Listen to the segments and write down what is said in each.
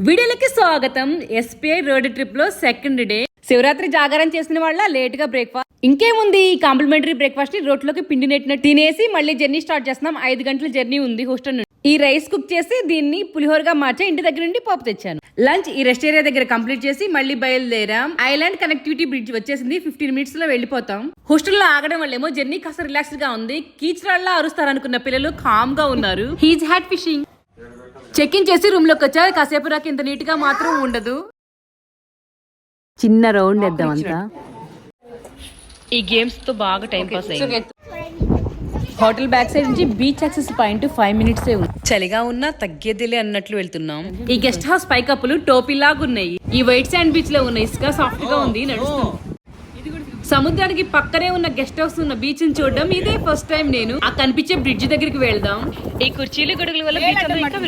వీడియోలకి స్వాగతం. SPI road trip లో second day. Shivaratri జాగారం చేసిన వాళ్ళ లేట్ గా బ్రేక్ఫాస్ట్. ఇంకేముంది, ఈ కాంప్లిమెంటరీ బ్రేక్ఫాస్ట్ ని రోట్లోకి పిండి నెట్టినట్టు తినేసి మళ్ళీ జర్నీ స్టార్ట్ చేస్తున్నాం. 5 గంటల జర్నీ ఉంది హోస్టల్ నుండి. ఈ రైస్ కుక్ చేసి దీన్ని పులిహోరగా మార్చి ఇంటి దగ్గర నుండి పోపు తెచ్చాను. లంచ్ ఈ రెస్ట్ ఏరియా దగ్గర కంప్లీట్ చేసి మళ్ళీ బయలుదేరాం. ఐలాండ్ కనెక్టివిటీ బ్రిడ్జ్ వచ్చేసింది. 15 మినిట్స్ లో వెళ్ళిపోతాం. హాస్టల్లో ఆగడం వల్ల ఏమో జర్నీ కాస్త రిలాక్స్డ్ గా ఉంది. కీచరాళ్ళ అరుస్తారనుకున్న పిల్లలు కామ్ గా ఉన్నారు. He's had fishing. Check in చేసి రూమ్ లోకి వచ్చా. కాసేపు రాకి ఇంత నీట్ గా మాత్రం ఉండదు. చిన్న రౌండ్ వేద్దాం అంతా. ఈ గేమ్స్ తో బాగా టైం పాస్ అయింది. హోటల్ బ్యాక్ సైడ్ నుంచి బీచ్ యాక్సెస్ పాయింట్ 5 మినిట్స్ ఉంది. చలిగా ఉన్నా తగ్గేదిలే అన్నట్లు వెళ్తున్నాం. ఈ గెస్ట్ హౌస్ పైకప్పులు టోపీలాగా ఉన్నాయి. ఈ వైట్ శాండ్ బీచ్ లో ఉన్న ఇసుక సాఫ్ట్ గా ఉంది. నడుస్తుంది. సముద్రానికి పక్కనే ఉన్న గెస్ట్ హౌస్ ఉన్న బీచ్ ని చూడడం ఇదే ఫస్ట్ టైం. నేను ఆ కనిపించే బ్రిడ్జ్ దగ్గరికి వెళ్దాం. ఈ కుర్చీలు గొడుగుల వల్ల బీచ్ అంతా ఇంకా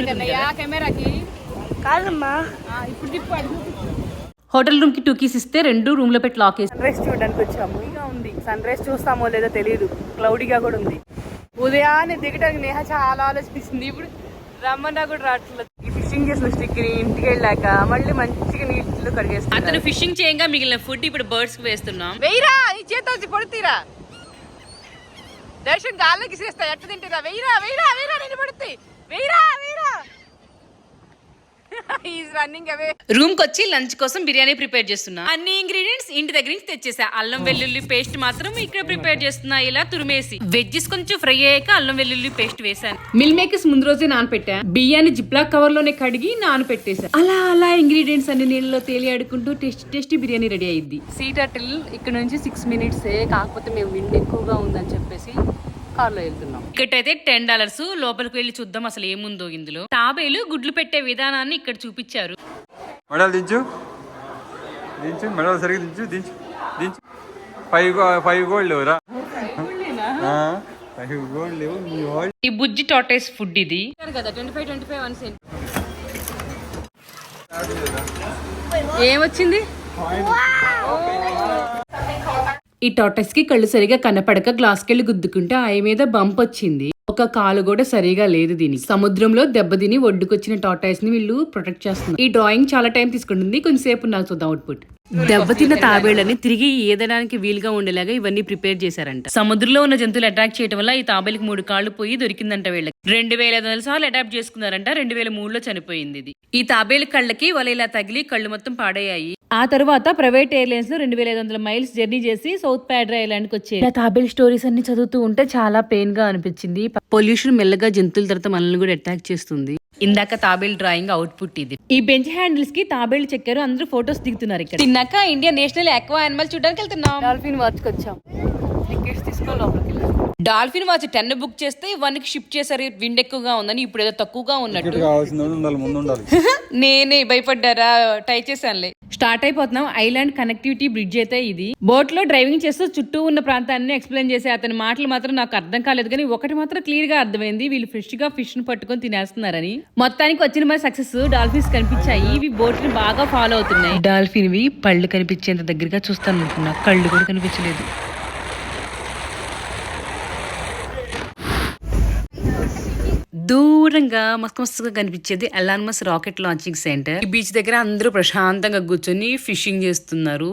హోటల్ రూమ్ కి 2 keys ఇస్తే 2 రూమ్ లో పెట్టి లాక్ చేసి సన్ రైజ్ చూడడానికి వచ్చాము. ఇక ఉంది సన్ రైజ్ చూస్తామో లేదో తెలియదు. క్లౌడీగా కూడా ఉంది. ఉదయాన్నే దిగడానికి నేహ చాలా ఆలోచిస్తుంది. ఇప్పుడు రమ్మన్నా కూడా రావట్లేదు. ఈ ఫిషింగ్ చేసిన స్టిక్ ని ఇంటికి వెళ్ళాక మళ్ళీ మంచిగా నీటిలో కడిగేస్తాం. అతను ఫిషింగ్ చేయంగా మిగిలిన ఫుడ్ ఇప్పుడు బర్డ్స్ కి వేస్తున్నాం. వెయ్యరా ఈ చేతి పొడితీరా దర్శన్ గాల్లోకి చేస్తా. ఎట్ట తింటారా? వెయ్యరా వెయ్యరా వెయ్యరా నేను పడుతుంది. వెయ్యరా వెయ్యరా రూమ్ కి వచ్చి లంచ్ కోసం బిర్యానీ ప్రిపేర్ చేస్తున్నా. అన్ని ఇంగ్రీడియంట్స్ ఇంటి దగ్గర నుంచి తెచ్చేసా. అల్లం వెల్లుల్లి పేస్ట్ మాత్రం ఇక్కడ ప్రిపేర్ చేస్తున్నా. ఇలా తురిమేసి వెజ్జెస్ కొంచెం ఫ్రై అయ్యాక అల్లం వెల్లుల్లి పేస్ట్ వేసాను. మిల్ మేకర్స్ ముందు రోజే నానపెట్టా. బియ్యాన్ని జిప్లాక్ కవర్ లోనే కడిగి నానపెట్టేసా. అలా అలా ఇంగ్రీడియంట్స్ అన్ని నీళ్ళలో తేలియాడుకుంటూ టేస్టీ బిర్యానీ రెడీ అయ్యింది. సీ టర్టిల్ ఇక్కడ నుంచి 6 minutes, కాకపోతే మేము విండ్ ఎక్కువగా ఉందని చెప్పేసి కార్లో వెళ్తున్నాం. ఇక్కడైతే $10. లోపలికి వెళ్ళి చూద్దాం అసలు ఏముందో ఇందులో. తాబేలు గుడ్లు పెట్టే విధానాన్ని ఇక్కడ చూపించారు. మెడలు దించు దించు మెడలు సరిగ్గా దించు దించు దించు. 5 gold లేవురా. 5 gold లేవు. ఈ బుజ్జి టార్టైస్ ఫుడ్ ఇది కదా. 25 1 cent. ఏమొచ్చింది? ఈ టార్టైస్ కి కళ్ళు సరిగా కనపడక గ్లాస్ కెళ్ళి గుద్దుకుంటే ఆయ మీద బంప్ వచ్చింది. ఒక కాలు కూడా సరిగా లేదు దీనికి. సముద్రంలో దెబ్బతిని ఒడ్డుకొచ్చిన టార్టైస్ ని వీళ్ళు ప్రొటెక్ట్ చేస్తున్నారు. ఈ డ్రాయింగ్ చాలా టైం తీసుకుంటుంది. కొంచెంసేపు నాకు చూద్దాం అవుట్పుట్. దెబ్బతిన్న తాబేళ్లని తిరిగి ఏదడానికి వీలుగా ఉండేలాగా ఇవన్నీ ప్రిపేర్ చేశారంట. సముద్రంలో ఉన్న జంతువులు అటాక్ చేయడం వల్ల ఈ తాబేలకు 3 కాళ్ళు పోయి దొరికిందంట. వీళ్ళకి 2500 సార్లు అడాప్ట్ చేసుకున్నారంట. 2003లో చనిపోయింది ఇది. ఈ తాబేలు కళ్ళకి వల ఇలా తగిలి కళ్ళు మొత్తం పాడయ్యాయి. ఆ తర్వాత ప్రైవేట్ ఎయిర్లైన్స్ లో 2500 miles జర్నీ చేసి సౌత్ ప్యాడ్రా ఐలాండ్ కి వచ్చాయి. తాబేలు స్టోరీస్ అన్ని చదువుతూ ఉంటే చాలా పెయిన్ గా అనిపించింది. పొల్యూషన్ మెల్లగా జంతువుల తర్వాత మనల్ని కూడా అటాక్ చేస్తుంది. ఇందాక తాబేలు డ్రాయింగ్ అవుట్పుట్ ఇది. ఈ బెంచ్ హ్యాండిల్స్ కి తాబేలు చెక్కారు. అందరూ ఫొటోస్ దిగుతున్నారు. ఇక్కడ తిన్నాక ఇండియన్ నేషనల్ ఆక్వా యానిమల్ చూడడానికి వెళ్తున్నాం. డాల్ఫిన్ వాచ్ కి వచ్చాం. టికెట్స్ తీసుకో లోపలికి. డాల్ఫిన్ వాచ్ 10 బుక్ చేస్తే 1 కి షిఫ్ట్ చేశారు. విండ్ ఎక్కువగా ఉందని. ఇప్పుడు ఏదో తక్కువగా ఉన్నట్టు. నేనే భయపడ్డారా? ట్రై చేశానులే. స్టార్ట్ అయిపోతున్నాం. ఐలాండ్ కనెక్టివిటీ బ్రిడ్జ్ అయితే ఇది. బోట్ లో డ్రైవింగ్ చేస్తూ చుట్టూ ఉన్న ప్రాంతాన్ని ఎక్స్ప్లెయిన్ చేసే అతని మాటలు మాత్రం నాకు అర్థం కాలేదు. కానీ ఒకటి మాత్రం క్లియర్ గా అర్థమైంది. వీళ్ళు ఫ్రెష్ గా ఫిష్ ను పట్టుకొని తినేస్తున్నారని. మొత్తానికి వచ్చిన మరి సక్సెస్. డాల్ఫిన్స్ కనిపించాయి. ఇవి బోట్ ని బాగా ఫాలో అవుతున్నాయి. డాల్ఫిన్ వి పళ్ళు కనిపించేంత దగ్గరగా చూస్తాను అనుకున్నా. కళ్ళు కూడా కనిపించలేదు. దూరంగా మస్తుగా కనిపించేది ఎలాన్ రాకెట్ లాంచింగ్ సెంటర్. ఈ బీచ్ దగ్గర అందరూ ప్రశాంతంగా కూర్చొని ఫిషింగ్ చేస్తున్నారు.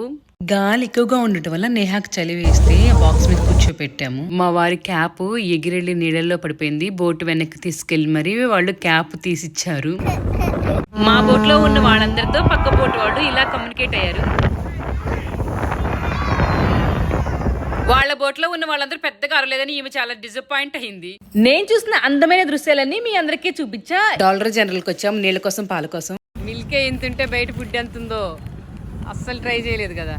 గాలి ఎక్కువగా ఉండటం వల్ల నేహాకు చలి వేస్తే బాక్స్ మీద కూర్చోపెట్టాము. మా వారి క్యాప్ ఎగిరెళ్ళి నీళ్ళల్లో పడిపోయింది. బోట్ వెనక్కి తీసుకెళ్లి మరి వాళ్ళు క్యాప్ తీసిచ్చారు. మా బోట్ లో ఉన్న వాళ్ళందరితో పక్క బోట్ వాళ్ళు ఇలా కమ్యూనికేట్ అయ్యారు. వాళ్ళ బోట్ లో ఉన్న వాళ్ళందరూ పెద్దగా అరలేదని ఈమె చాలా డిసప్పాయింట్ అయింది. నేను చూసిన అందమైన దృశ్యాలన్నీ మీ అందరికీ చూపించా. డాలర్ జనరల్ కి వచ్చాం నీళ్ళ కోసం పాల కోసం. మిల్కే ఎంత ఉంటే బయట ఫుడ్ ఎంత ఉందో అస్సలు ట్రై చేయలేదు కదా.